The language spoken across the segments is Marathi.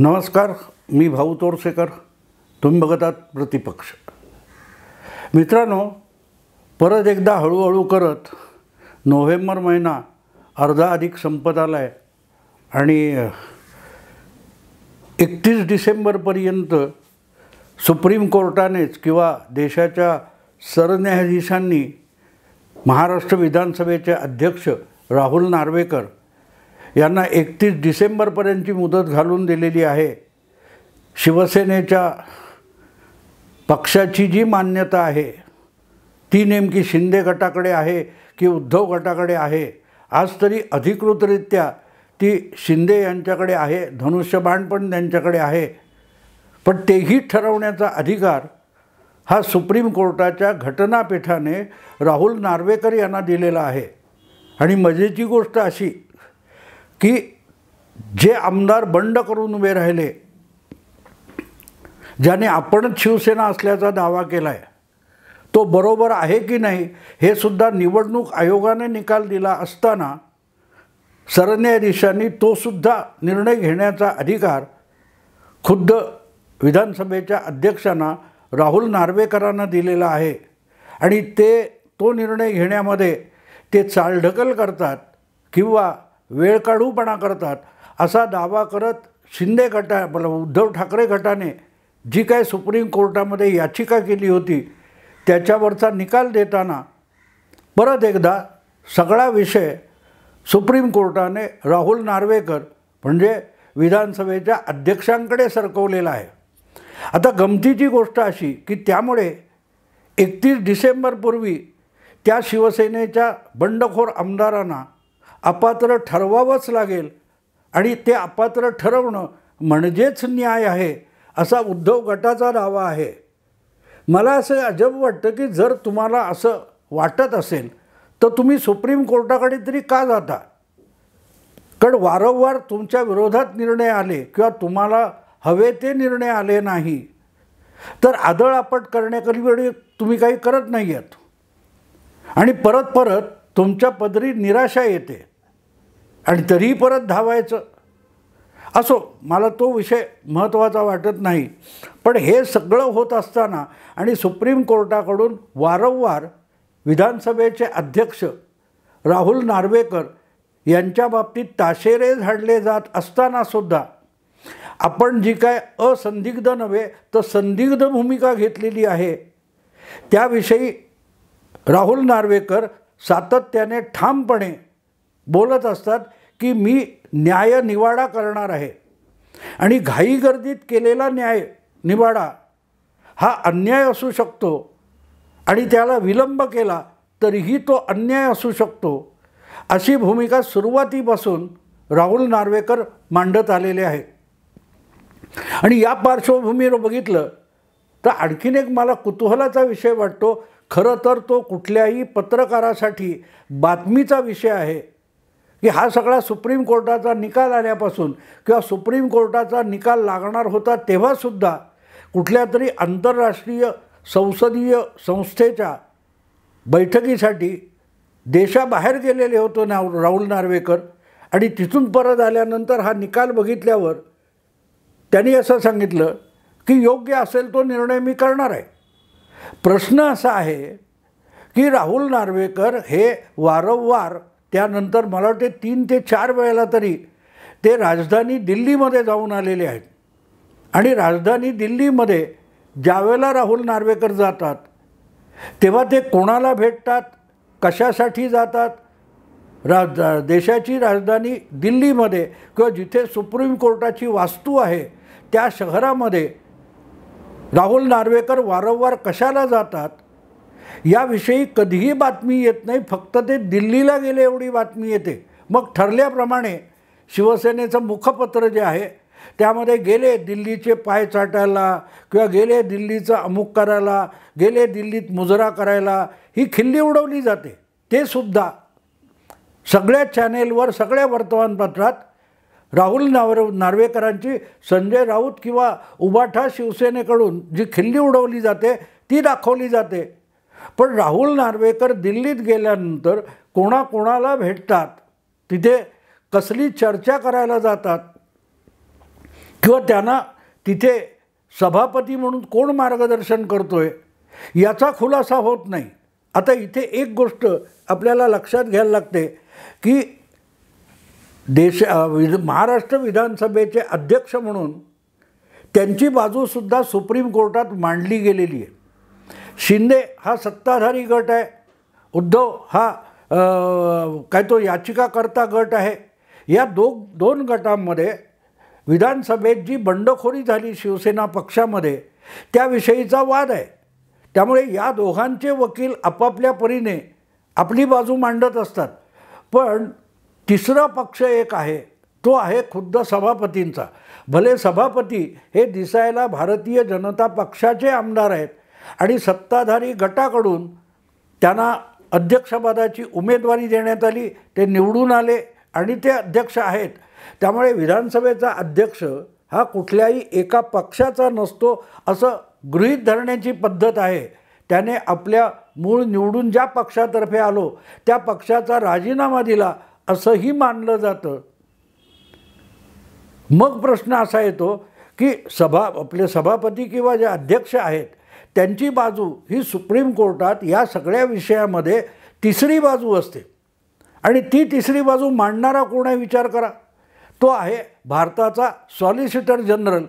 नमस्कार, मी भाऊ तोरसेकर. तुम्ही बघत आहात प्रतिपक्ष. मित्रांनो, परत एकदा हळूहळू करत नोव्हेंबर महिना अर्धा अधिक संपत आला आहे आणि 31 डिसेंबरपर्यंत सुप्रीम कोर्टानेच किंवा देशाच्या सरन्यायाधीशांनी महाराष्ट्र विधानसभेचे अध्यक्ष राहुल नार्वेकर यांना 31 डिसेंबरपर्यंतची मुदत घालून दिलेली आहे. शिवसेनेच्या पक्षाची जी मान्यता आहे ती नेमकी शिंदे गटाकडे आहे की उद्धव गटाकडे आहे. आज तरी अधिकृतरित्या ती शिंदे यांच्याकडे आहे, धनुष्यबाण पण त्यांच्याकडे आहे. पण तेही ठरवण्याचा अधिकार हा सुप्रीम कोर्टाच्या घटनापीठाने राहुल नार्वेकर यांना दिलेला आहे. आणि मजेची गोष्ट अशी की जे आमदार बंड करून उभे राहिले, ज्याने आपणच शिवसेना असल्याचा दावा केला आहे, तो बरोबर आहे की नाही हे सुद्धा निवडणूक आयोगाने निकाल दिला असताना सरन्यायाधीशांनी तो सुद्धा निर्णय घेण्याचा अधिकार खुद्द विधानसभेच्या अध्यक्षांना राहुल नार्वेकरांना दिलेला आहे. आणि तो निर्णय घेण्यामध्ये ते चालढकल करतात किंवा वेळकाढूपणा करतात असा दावा करत उद्धव ठाकरे गटाने जी काय सुप्रीम कोर्टामध्ये याचिका केली होती त्याच्यावरचा निकाल देताना परत एकदा सगळा विषय सुप्रीम कोर्टाने राहुल नार्वेकर म्हणजे विधानसभेच्या अध्यक्षांकडे सरकवलेला आहे. आता गमतीची गोष्ट अशी की त्यामुळे 31 डिसेंबरपूर्वी त्या शिवसेनेच्या बंडखोर आमदारांना अपात्र ठरवावंच लागेल. आणि ते अपात्र ठरवणं म्हणजेच न्याय आहे असा उद्धव गटाचा दावा आहे. मला असं अजब वाटतं की जर तुम्हाला असं वाटत असेल तर तुम्ही सुप्रीम कोर्टाकडे तरी का जाता? कारण वारंवार तुमच्या विरोधात निर्णय आले किंवा तुम्हाला हवे ते निर्णय आले नाही तर आदळआपट करण्याकरिता तुम्ही काही करत नाही आहात. आणि परत परत तुमच्या पदरी निराशा येते आणि तरीही परत धावायचं. असो, मला तो विषय महत्त्वाचा वाटत नाही. पण हे सगळं होत असताना आणि सुप्रीम कोर्टाकडून वारंवार विधानसभेचे अध्यक्ष राहुल नार्वेकर यांच्या बाबतीत ताशेरे झाडले जात असतानासुद्धा आपण जी काय असंदिग्ध नव्हे तर संदिग्ध भूमिका घेतलेली आहे त्याविषयी राहुल नार्वेकर सातत्याने ठामपणे बोलत असतात की मी न्याय निवाडा करणार आहे. आणि घाईगर्दीत केलेला न्याय निवाडा हा अन्याय असू शकतो आणि त्याला विलंब केला तरीही तो अन्याय असू शकतो अशी भूमिका सुरुवातीपासून राहुल नार्वेकर मांडत आलेले आहे. आणि या पार्श्वभूमीवर बघितलं तर आणखीन एक मला कुतूहलाचा विषय वाटतो. खरं तर तो कुठल्याही पत्रकारासाठी बातमीचा विषय आहे की हा सगळा सुप्रीम कोर्टाचा निकाल आल्यापासून किंवा सुप्रीम कोर्टाचा निकाल लागणार होता तेव्हासुद्धा कुठल्या तरी आंतरराष्ट्रीय संसदीय संस्थेच्या बैठकीसाठी देशाबाहेर गेलेले होते राहुल नार्वेकर. आणि तिथून परत आल्यानंतर हा निकाल बघितल्यावर त्यांनी असं सांगितलं की योग्य असेल तो निर्णय मी करणार आहे. प्रश्न असा आहे की राहुल नार्वेकर हे वारंवार त्यानंतर मला वाटते 3 ते 4 वेळेला तरी ते राजधानी दिल्लीमध्ये जाऊन आलेले आहेत. आणि राजधानी दिल्लीमध्ये ज्यावेळेला राहुल नार्वेकर जातात तेव्हा ते कोणाला भेटतात, कशासाठी जातात? देशाची राजधानी दिल्लीमध्ये किंवा जिथे सुप्रीम कोर्टाची वास्तू आहे त्या शहरामध्ये राहुल नार्वेकर वारंवार कशाला जातात याविषयी कधीही बातमी येत नाही. फक्त ते दिल्लीला गेले एवढी बातमी येते. मग ठरल्याप्रमाणे शिवसेनेचं मुखपत्र जे आहे त्यामध्ये गेले दिल्लीचे पाय चाटायला किंवा गेले दिल्लीचं अमुक करायला, गेले दिल्लीत मुजरा करायला ही खिल्ली उडवली जाते. ते सुद्धा सगळ्या चॅनेलवर सगळ्या वर्तमानपत्रात राहुल नार्वेकरांची संजय राऊत किंवा उबाठा शिवसेनेकडून जी खिल्ली उडवली जाते ती दाखवली जाते. पण राहुल नार्वेकर दिल्लीत गेल्यानंतर कोणाकोणाला भेटतात, तिथे कसली चर्चा करायला जातात किंवा त्यांना तिथे सभापती म्हणून कोण मार्गदर्शन करतोय याचा खुलासा होत नाही. आता इथे एक गोष्ट आपल्याला लक्षात घ्यायला लागते की महाराष्ट्र विधानसभेचे अध्यक्ष म्हणून त्यांची बाजूसुद्धा सुप्रीम कोर्टात मांडली गेलेली आहे. शिंदे हा सत्ताधारी गट आहे, उद्धव हा काय तो याचिकाकर्ता गट आहे. या दोन गटांमध्ये विधानसभेत जी बंडखोरी झाली शिवसेना पक्षामध्ये त्याविषयीचा वाद आहे. त्यामुळे या दोघांचे वकील आपापल्या परीने आपली बाजू मांडत असतात. पण तिसरा पक्ष एक आहे, तो आहे खुद्द सभापतींचा. भले सभापती हे दिसायला भारतीय जनता पक्षाचे आमदार आहेत आणि सत्ताधारी गटाकडून त्यांना अध्यक्षपदाची उमेदवारी देण्यात आली, ते निवडून आले आणि ते अध्यक्ष आहेत. त्यामुळे विधानसभेचा अध्यक्ष हा कुठल्याही एका पक्षाचा नसतो असं गृहीत धरण्याची पद्धत आहे. त्याने आपल्या मूळ निवडून ज्या पक्षातर्फे आलो त्या पक्षाचा राजीनामा दिला असंही मानलं जातं. मग प्रश्न असा येतो की आपले सभापती किंवा जे अध्यक्ष आहेत त्यांची बाजू ही सुप्रीम कोर्टात या सगळ्या विषयामध्ये तिसरी बाजू असते. आणि ती तिसरी बाजू मांडणारा कोण आहे विचार करा. तो आहे भारताचा सॉलिसिटर जनरल.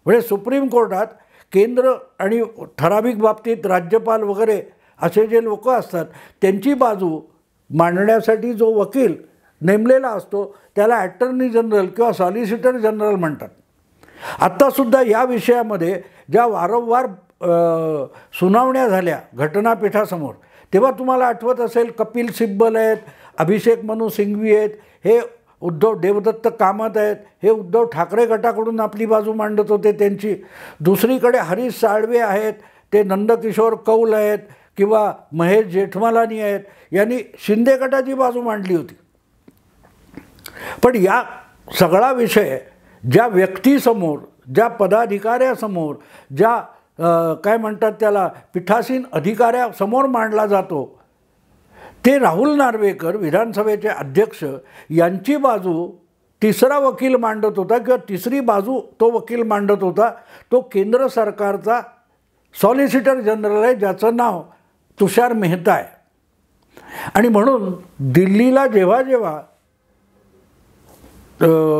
म्हणजे सुप्रीम कोर्टात केंद्र आणि ठराविक बाबतीत राज्यपाल वगैरे असे जे लोक असतात त्यांची बाजू मांडण्यासाठी जो वकील नेमलेला असतो त्याला ॲटर्नी जनरल किंवा सॉलिसिटर जनरल म्हणतात. आत्तासुद्धा या विषयामध्ये ज्या वारंवार सुनावण्या झाल्या घटनापीठासमोर तेव्हा तुम्हाला आठवत असेल कपिल सिब्बल आहेत, अभिषेक मनू सिंघवी आहेत, हे उद्धव देवदत्त कामत आहेत, हे उद्धव ठाकरे गटाकडून आपली बाजू मांडत होते त्यांची. दुसरीकडे हरीश साळवे आहेत, ते नंदकिशोर कौल आहेत किंवा महेश जेठमलानी आहेत, यांनी शिंदे गटाची बाजू मांडली होती. पण या सगळा विषय ज्या व्यक्तीसमोर, ज्या पदाधिकाऱ्यासमोर, ज्या काय म्हणतात त्याला पीठासीन अधिकाऱ्यासमोर मांडला जातो ते राहुल नार्वेकर विधानसभेचे अध्यक्ष यांची बाजू तिसरा वकील मांडत होता किंवा तिसरी बाजू तो वकील मांडत होता. तो केंद्र सरकारचा सॉलिसिटर जनरल आहे ज्याचं नाव तुषार मेहता आहे. आणि म्हणून दिल्लीला जेव्हा जेव्हा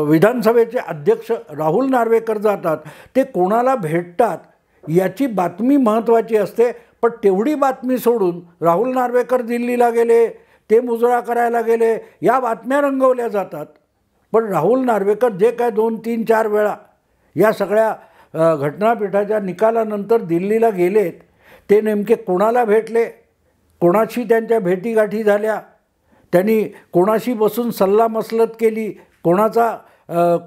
विधानसभेचे अध्यक्ष राहुल नार्वेकर जातात ते कोणाला भेटतात याची बातमी महत्त्वाची असते. पण तेवढी बातमी सोडून राहुल नार्वेकर दिल्लीला गेले, ते मुजरा करायला गेले, या बातम्या रंगवल्या जातात. पण राहुल नार्वेकर जे काय 2, 3, 4 वेळा या सगळ्या घटनापीठाच्या निकालानंतर दिल्लीला गेलेत ते नेमके कोणाला भेटले, कोणाशी त्यांच्या भेटीगाठी झाल्या, त्यांनी कोणाशी बसून सल्लामसलत केली, कोणाचा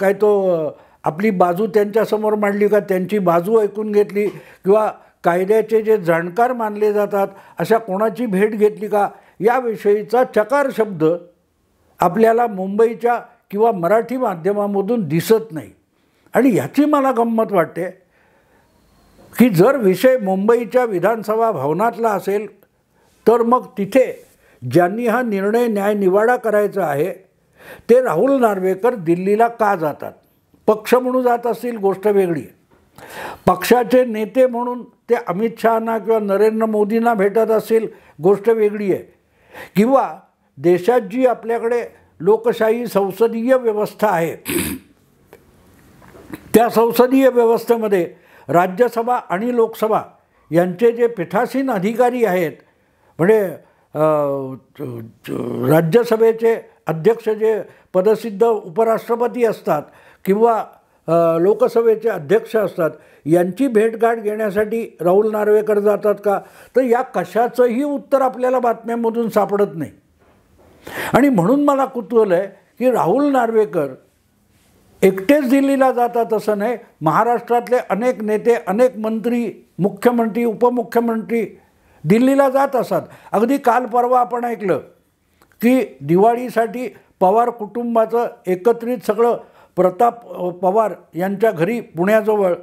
काय तो आपली बाजू त्यांच्यासमोर मांडली का, त्यांची बाजू ऐकून घेतली किंवा कायद्याचे जे जाणकार मानले जातात अशा कोणाची भेट घेतली का, याविषयीचा चकार शब्द आपल्याला मुंबईच्या किंवा मराठी माध्यमामधून दिसत नाही. आणि ह्याची मला गंमत वाटते की जर विषय मुंबईच्या विधानसभा भवनातला असेल तर मग तिथे ज्यांनी हा निर्णय न्यायनिवाडा करायचा आहे ते राहुल नार्वेकर दिल्लीला का जातात. पक्ष म्हणून जात असतील गोष्ट वेगळी आहे, पक्षाचे नेते म्हणून ते अमित शहाना किंवा नरेंद्र मोदींना भेटत असतील गोष्ट वेगळी आहे, किंवा देशात जी आपल्याकडे लोकशाही संसदीय व्यवस्था आहे त्या संसदीय व्यवस्थेमध्ये राज्यसभा आणि लोकसभा यांचे जे पीठासीन अधिकारी आहेत, म्हणजे राज्यसभेचे अध्यक्ष जे पदसिद्ध उपराष्ट्रपती असतात किंवा लोकसभेचे अध्यक्ष असतात, यांची भेटगाठ घेण्यासाठी राहुल नार्वेकर जातात का, तर या कशाचंही उत्तर आपल्याला बातम्यांमधून सापडत नाही. आणि म्हणून मला कुतूहल आहे की राहुल नार्वेकर एकटेच दिल्लीला जातात असं नाही, महाराष्ट्रातले अनेक नेते, अनेक मंत्री, मुख्यमंत्री, उपमुख्यमंत्री दिल्लीला जात असतात. अगदी काल परवा आपण ऐकलं की दिवाळीसाठी पवार कुटुंबाचं एकत्रित सगळं प्रताप पवार यांच्या घरी पुण्याजवळ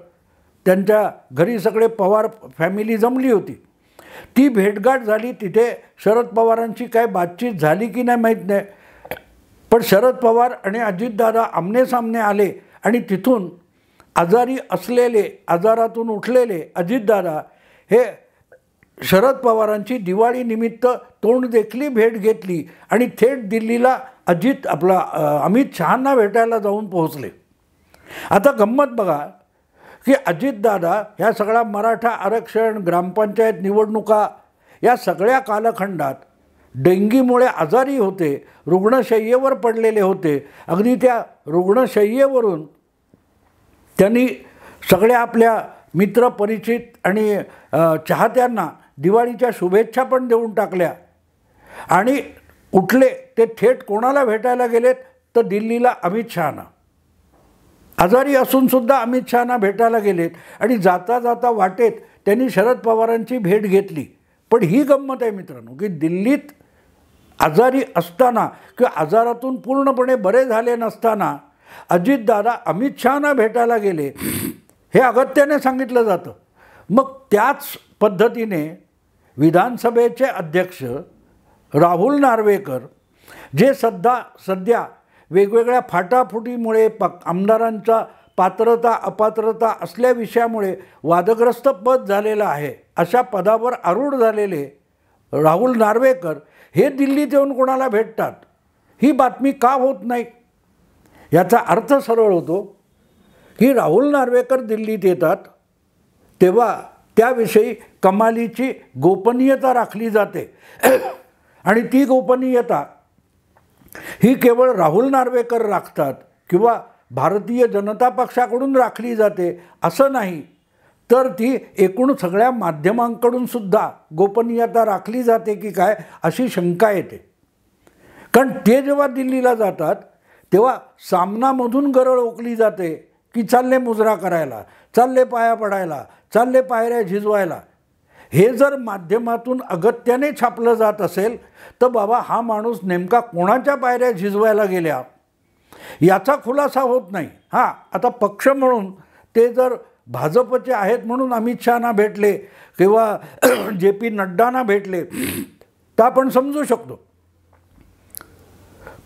त्यांच्या घरी सगळे पवार फॅमिली जमली होती. ती भेटगाठ झाली. तिथे शरद पवारांची काय बातचीत झाली की नाही माहीत नाही, पण शरद पवार आणि अजितदादा आमनेसामने आले आणि तिथून आजारी असलेले, आजारातून उठलेले अजितदादा हे शरद पवारांची दिवाळीनिमित्त तोंडदेखली भेट घेतली आणि थेट दिल्लीला अमित शहांना भेटायला जाऊन पोहोचले. आता गंमत बघा की अजितदादा ह्या सगळा मराठा आरक्षण, ग्रामपंचायत निवडणुका या सगळ्या कालखंडात डेंगीमुळे आजारी होते, रुग्णशय्येवर पडलेले होते. अगदी त्या रुग्णशय्येवरून त्यांनी सगळ्या आपल्या मित्र, परिचित आणि चाहत्यांना दिवाळीच्या शुभेच्छा पण देऊन टाकल्या आणि उठले ते थेट कोणाला भेटायला गेलेत तर दिल्लीला अमित शहांना. आजारी असूनसुद्धा अमित शहांना भेटायला गेलेत आणि जाता जाता वाटेत त्यांनी शरद पवारांची भेट घेतली. पण ही गंमत आहे मित्रांनो की दिल्लीत आजारी असताना किंवा आजारातून पूर्णपणे बरे झाले नसताना अजितदादा अमित शहांना भेटायला गेले हे अगत्याने सांगितलं जातं. मग त्याच पद्धतीने विधानसभेचे अध्यक्ष राहुल नार्वेकर जे सध्या वेगवेगळ्या फाटाफुटीमुळे आमदारांचा पात्रता अपात्रता असल्या विषयामुळे वादग्रस्त पद झालेलं आहे, अशा पदावर आरूढ झालेले राहुल नार्वेकर हे दिल्लीत येऊन कोणाला भेटतात, ही बातमी का होत नाही? याचा अर्थ सरळ होतो की राहुल नार्वेकर दिल्लीत येतात तेव्हा त्याविषयी कमालीची गोपनीयता राखली जाते आणि ती गोपनीयता ही केवळ राहुल नार्वेकर राखतात किंवा भारतीय जनता पक्षाकडून राखली जाते असं नाही, तर ती एकूण सगळ्या माध्यमांकडून सुद्धा गोपनीयता राखली जाते की काय अशी शंका येते. कारण ते जेव्हा दिल्लीला जातात तेव्हा सामनामधून गरळ ओकली जाते की चालले मुजरा करायला, चालले पाया पडायला, चालले पायऱ्या झिजवायला. हे जर माध्यमातून अगत्याने छापलं जात असेल तर बाबा हा माणूस नेमका कोणाच्या पायऱ्या झिजवायला गेल्या याचा खुलासा होत नाही. हां, आता पक्ष म्हणून ते जर भाजपचे आहेत म्हणून अमित शहांना भेटले किंवा JP नड्डांना भेटले तर आपण समजू शकतो,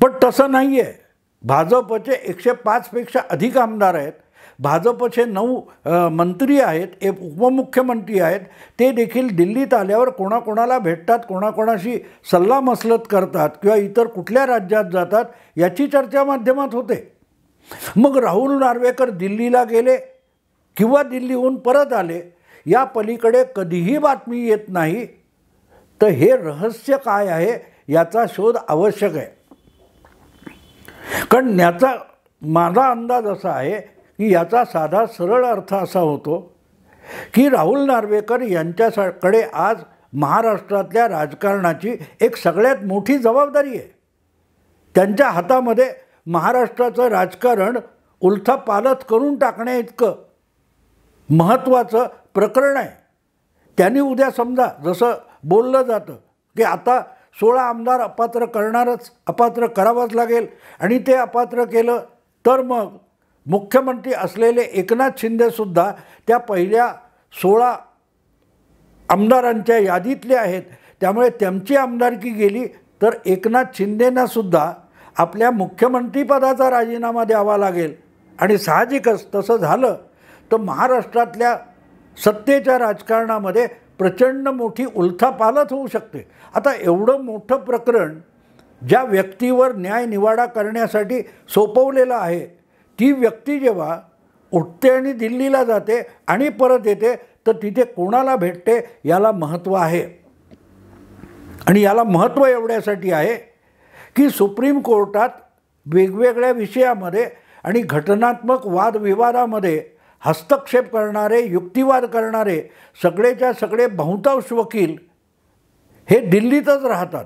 पण तसं नाही आहे. भाजपचे 105 पेक्षा अधिक आमदार आहेत, भाजपचे 9 मंत्री आहेत, एक उपमुख्यमंत्री आहेत, ते देखील दिल्लीत आल्यावर कोणाकोणाला भेटतात, कोणाकोणाशी सल्लामसलत करतात किंवा इतर कुठल्या राज्यात जातात याची चर्चा माध्यमात होते. मग राहुल नार्वेकर दिल्लीला गेले किंवा दिल्लीहून परत आले या पलीकडे कधीही बातमी येत नाही. तर हे रहस्य काय आहे याचा शोध आवश्यक आहे. कारण याचा माझा अंदाज असा आहे की याचा साधा सरळ अर्थ असा होतो की राहुल नार्वेकर यांच्याकडे आज महाराष्ट्रातल्या राजकारणाची एक सगळ्यात मोठी जबाबदारी आहे. त्यांच्या हातामध्ये महाराष्ट्राचं राजकारण उलथापालथ करून टाकण्याइतकं महत्त्वाचं प्रकरण आहे. त्यांनी उद्या समजा जसं बोललं जातं की आता 16 आमदार अपात्र करावंच लागेल आणि ते अपात्र केलं तर मग मुख्यमंत्री असलेले एकनाथ शिंदेसुद्धा त्या पहिल्या 16 आमदारांच्या यादीतले आहेत, त्यामुळे त्यांची आमदारकी गेली तर एकनाथ शिंदेंनासुद्धा आपल्या मुख्यमंत्रीपदाचा राजीनामा द्यावा लागेल आणि साहजिकच तसं झालं तर महाराष्ट्रातल्या सत्तेच्या राजकारणामध्ये प्रचंड मोठी उलथापालथ होऊ शकते. आता एवढं मोठं प्रकरण ज्या व्यक्तीवर न्यायनिवाडा करण्यासाठी सोपवलेलं आहे ती व्यक्ती जेव्हा उठते आणि दिल्लीला जाते आणि परत येते तर तिथे कोणाला भेटते याला महत्त्व आहे. आणि याला महत्त्व एवढ्यासाठी आहे की सुप्रीम कोर्टात वेगवेगळ्या विषयामध्ये आणि घटनात्मक वादविवादामध्ये हस्तक्षेप करणारे, युक्तिवाद करणारे सगळेच्या सगळे बहुतांश वकील हे दिल्लीतच राहतात.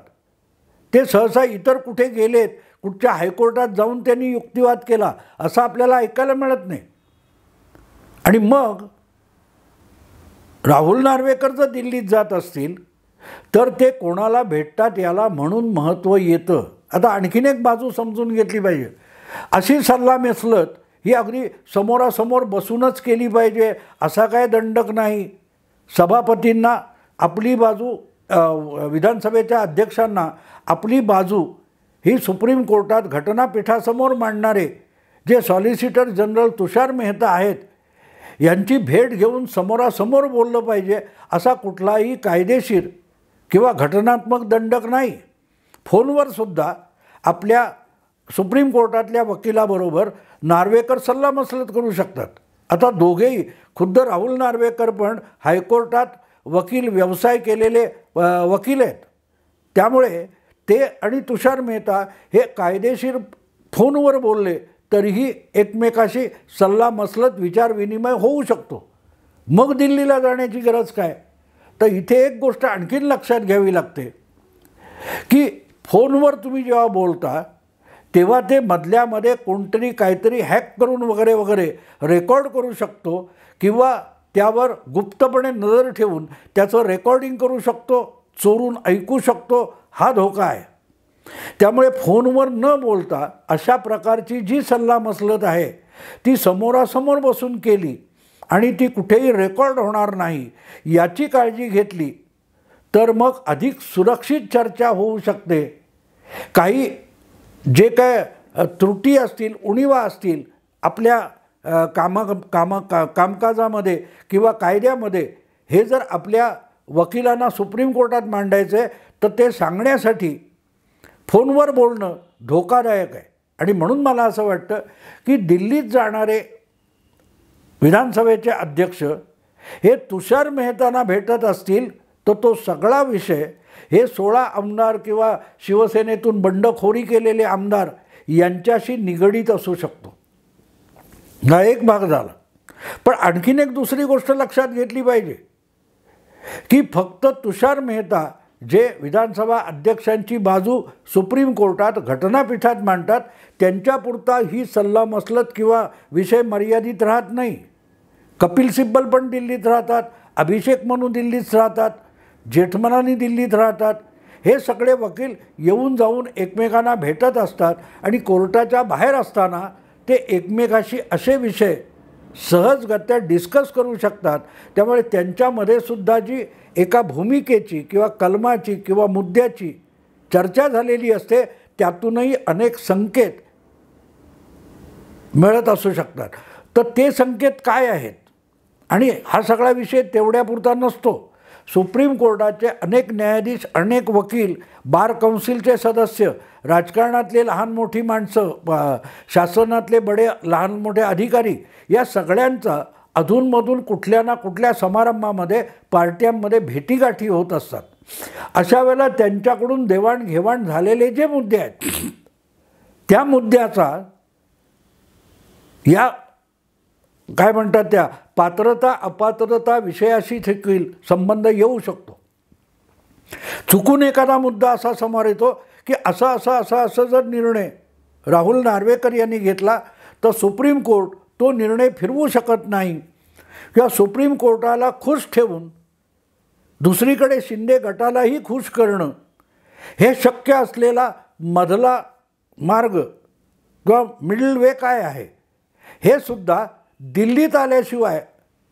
ते सहसा इतर कुठे गेलेत, कुठच्या हायकोर्टात जाऊन त्यांनी युक्तिवाद केला असं आपल्याला ऐकायला मिळत नाही. आणि मग राहुल नार्वेकर जर दिल्लीत जात असतील तर ते कोणाला भेटतात याला म्हणून महत्त्व येतं. आता आणखीन एक बाजू समजून घेतली पाहिजे. अशी सल्लामसलत ही अगदी समोरासमोर बसूनच केली पाहिजे असा काय दंडक नाही. सभापतींना आपली बाजू, विधानसभेच्या अध्यक्षांना आपली बाजू ही सुप्रीम कोर्टात घटनापीठासमोर मांडणारे जे सॉलिसिटर जनरल तुषार मेहता आहेत यांची भेट घेऊन समोरासमोर बोललं पाहिजे असा कुठलाही कायदेशीर किंवा घटनात्मक दंडक नाही. फोनवरसुद्धा आपल्या सुप्रीम कोर्टातल्या वकिलाबरोबर नार्वेकर सल्लामसलत करू शकतात. आता दोघेही खुद्द राहुल नार्वेकर पण हायकोर्टात वकील व्यवसाय केलेले वकील आहेत. त्यामुळे ते आणि तुषार मेहता हे कायदेशीर फोनवर बोलले तरीही एकमेकाशी सल्लामसलत विचारविनिमय होऊ शकतो. मग दिल्लीला जाण्याची गरज काय? तर इथे एक गोष्ट आणखीन लक्षात घ्यावी लागते की फोनवर तुम्ही जेव्हा बोलता तेव्हा ते मधल्यामध्ये कोणतरी काहीतरी हॅक करून वगैरे वगैरे रेकॉर्ड करू शकतो किंवा त्यावर गुप्तपणे नजर ठेवून त्याचं रेकॉर्डिंग करू शकतो, चोरून ऐकू शकतो. हा धोका आहे. त्यामुळे फोनवर न बोलता अशा प्रकारची जी सल्लामसलत आहे ती समोरासमोर बसून केली आणि ती कुठेही रेकॉर्ड होणार नाही याची काळजी घेतली तर मग अधिक सुरक्षित चर्चा होऊ शकते. काही जे काय त्रुटी असतील, उणिवा असतील आपल्या कामकाजामध्ये किंवा कायद्यामध्ये, हे जर आपल्या वकिलांना सुप्रीम कोर्टात मांडायचं आहे तर ते सांगण्यासाठी फोनवर बोलणं धोकादायक आहे. आणि म्हणून मला असं वाटतं की दिल्लीत जाणारे विधानसभेचे अध्यक्ष हे तुषार मेहतांना भेटत असतील तर तो सगळा विषय हे 16 आमदार किंवा शिवसेनेतून बंडखोरी केलेले आमदार यांच्याशी निगडीत असू शकतो. हा एक भाग झाला. पण आणखीन एक दुसरी गोष्ट लक्षात घेतली पाहिजे की फक्त तुषार मेहता जे विधानसभा अध्यक्षांची बाजू सुप्रीम कोर्टात घटनापीठात मांडतात त्यांच्यापुरता ही सल्लामसलत किंवा विषय मर्यादित राहत नाही. कपिल सिब्बल पण दिल्लीत राहतात, अभिषेक मनु दिल्लीत राहतात, जेठमलानी दिल्लीत राहतात. हे सगळे वकील येऊन जाऊन एकमेकांना भेटत असतात आणि कोर्टाच्या बाहेर असताना ते एकमेकाशी असे विषय सहजगत्या डिस्कस करू शकतात. त्यामुळे त्यांच्यामध्ये सुद्धा जी एका भूमिकेची किंवा कलमाची किंवा मुद्द्याची चर्चा झालेली असते त्यातूनही अनेक संकेत मिळत असू शकतात. तर ते संकेत काय आहेत? आणि हा सगळा विषय तेवढ्यापुरता नसतो. सुप्रीम कोर्टाचे अनेक न्यायाधीश, अनेक वकील, बार काउन्सिलचे सदस्य, राजकारणातले लहान मोठी माणसं, शासनातले बडे लहान मोठे अधिकारी, या सगळ्यांचा अधूनमधून कुठल्या ना कुठल्या समारंभामध्ये, पार्ट्यांमध्ये भेटीगाठी होत असतात. अशा वेळेला त्यांच्याकडून देवाणघेवाण झालेले जे मुद्दे आहेत त्या मुद्द्याचा या काय म्हणतात त्या पात्रता अपात्रता विषयाशी देखील संबंध येऊ शकतो. चुकून एखादा मुद्दा असा समोर येतो की असा जर निर्णय राहुल नार्वेकर यांनी घेतला तर सुप्रीम कोर्ट तो निर्णय फिरवू शकत नाही किंवा सुप्रीम कोर्टाला खुश ठेवून दुसरीकडे शिंदे गटालाही खुश करणं हे शक्य असलेला मधला मार्ग किंवा मिडल वे काय आहे हे सुद्धा दिल्लीत आल्याशिवाय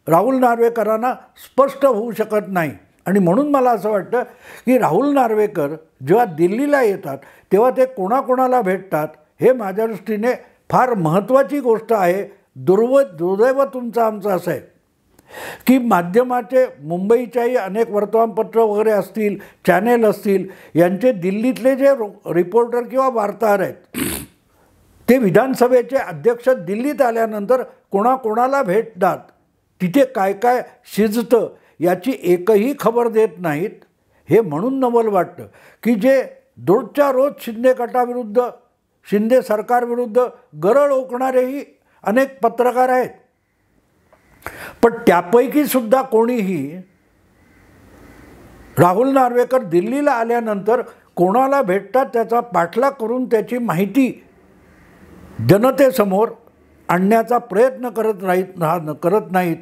राहुल नार्वेकरांना स्पष्ट होऊ शकत नाही. आणि म्हणून मला असं वाटतं की राहुल नार्वेकर जेव्हा दिल्लीला येतात तेव्हा ते कोणाकोणाला भेटतात हे माझ्या दृष्टीने फार महत्त्वाची गोष्ट आहे. दुर्दैव तुमचं आमचं असं आहे की माध्यमाचे मुंबईच्याही अनेक वर्तमानपत्र वगैरे असतील, चॅनेल असतील, यांचे दिल्लीतले जे रिपोर्टर किंवा वार्ताहर आहेत ते विधानसभेचे अध्यक्ष दिल्लीत आल्यानंतर कोणाकोणाला भेटतात, तिथे काय काय शिजतं याची एकही खबर देत नाहीत. हे म्हणून नवल वाटतं की जे रोजच्या रोज शिंदे गटाविरुद्ध, शिंदे सरकारविरुद्ध गरळ ओकणारेही अनेक पत्रकार आहेत, पण त्यापैकी सुद्धा कोणीही राहुल नार्वेकर दिल्लीला आल्यानंतर कोणाला भेटतात त्याचा पाठलाग करून त्याची माहिती जनतेसमोर आणण्याचा प्रयत्न करत नाहीत.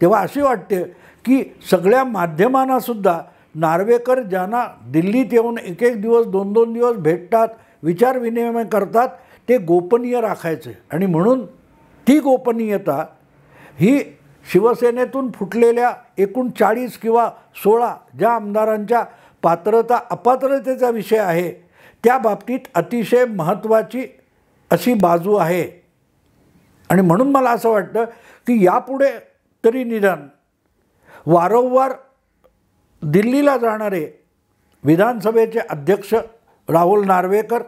तेव्हा अशी वाटते की सगळ्या माध्यमांनासुद्धा नार्वेकर ज्यांना दिल्लीत येऊन एक एक दिवस, 2-2 दिवस भेटतात, विचारविनिमय करतात, ते गोपनीय राखायचे. आणि म्हणून ती गोपनीयता ही शिवसेनेतून फुटलेल्या एकूण 40 किंवा 16 ज्या आमदारांच्या पात्रता अपात्रतेचा विषय आहे त्या बाबतीत अतिशय महत्त्वाची अशी बाजू आहे. आणि म्हणून मला असं वाटतं की यापुढे तरी निदान वारंवार दिल्लीला जाणारे विधानसभेचे अध्यक्ष राहुल नार्वेकर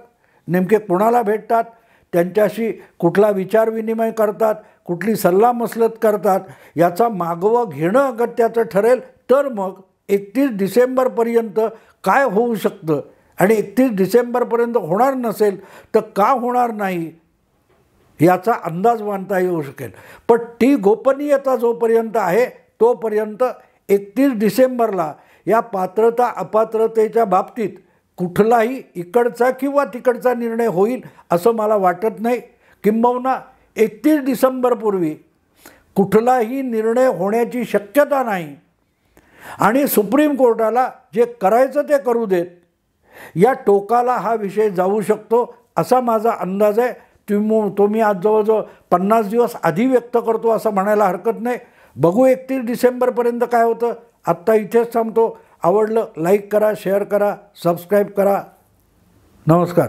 नेमके कोणाला भेटतात, त्यांच्याशी कुठला विचारविनिमय करतात, कुठली सल्लामसलत करतात, याचा मागोवा घेणं अगत्याचं ठरेल. तर मग 31 डिसेंबरपर्यंत काय होऊ शकतं आणि 31 डिसेंबरपर्यंत होणार नसेल तर का होणार नाही याचा अंदाज बांधता येऊ शकेल. पण ती गोपनीयता जोपर्यंत आहे तोपर्यंत 31 डिसेंबरला या पात्रता अपात्रतेच्या बाबतीत कुठलाही इकडचा किंवा तिकडचा निर्णय होईल असं मला वाटत नाही. किंबहुना 31 डिसेंबरपूर्वी कुठलाही निर्णय होण्याची शक्यता नाही आणि सुप्रीम कोर्टाला जे करायचं ते करू देत या टोकाला हा विषय जाऊ शकतो असा माझा अंदाज आहे. तो मी आज जवळजवळ 50 दिवस आधी व्यक्त करतो असं म्हणायला हरकत नाही. बघू 31 डिसेंबरपर्यंत काय होतं. आत्ता इथेच थांबतो. आवडलं लाईक करा, शेअर करा, सबस्क्राईब करा. नमस्कार.